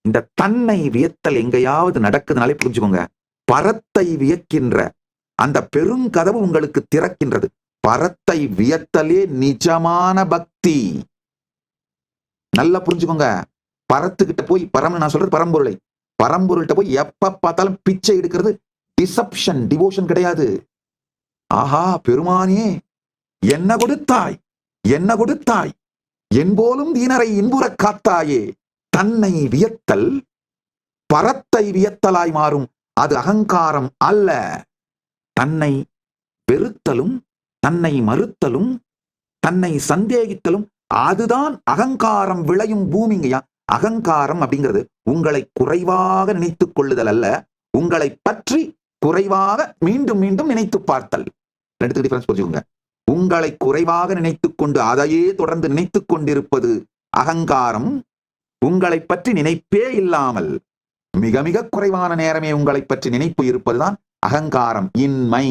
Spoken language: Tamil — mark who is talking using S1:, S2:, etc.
S1: இந்த தன்னை வியத்தல் எங்கேயாவது நடக்குதுனாலே புரிஞ்சுக்கோங்க, பரத்தை வியக்கின்ற அந்த பெருங்கதவு உங்களுக்கு திறக்கின்றது. பரத்தை வியத்தலே நிஜமான பக்தி. நல்லா புரிஞ்சுக்கோங்க. பரத்துக்கிட்ட போய், பரம்னு நான் சொல்றது பரம்பொருளை, பரம்பொருள்கிட்ட போய் எப்ப பார்த்தாலும் பிச்சை எடுக்கிறது டிசப்ஷன், டிவோஷன் கிடையாது. ஆஹா பெருமானே என்ன கொடுத்தாய், என்ன கொடுத்தாய், என்போலும் தீனரை இன்புற காத்தாயே. தன்னை வியத்தல் பரத்தை வியத்தலாய் மாறும். அது அகங்காரம் அல்ல. தன்னை வெறுத்தலும், தன்னை மறுத்தலும், தன்னை சந்தேகித்தலும் அதுதான் அகங்காரம் விளையும் பூமிங்கயா. அகங்காரம் அப்படிங்கிறது உங்களை குறைவாக நினைத்துக் கொள்ளுதல் அல்ல, உங்களை பற்றி குறைவாக மீண்டும் மீண்டும் நினைத்து பார்த்தல். ரெண்டு டிஃபரன்ஸ் புரிஞ்சுக்கோங்க. உங்களை குறைவாக நினைத்துக் கொண்டு அதையே தொடர்ந்து நினைத்துக் கொண்டிருப்பது அகங்காரம். உங்களை பற்றி நினைப்பே இல்லாமல் மிக மிக குறைவான நேரமே உங்களை பற்றி நினைப்பு இருப்பதுதான் அகங்காரம், இன்மை.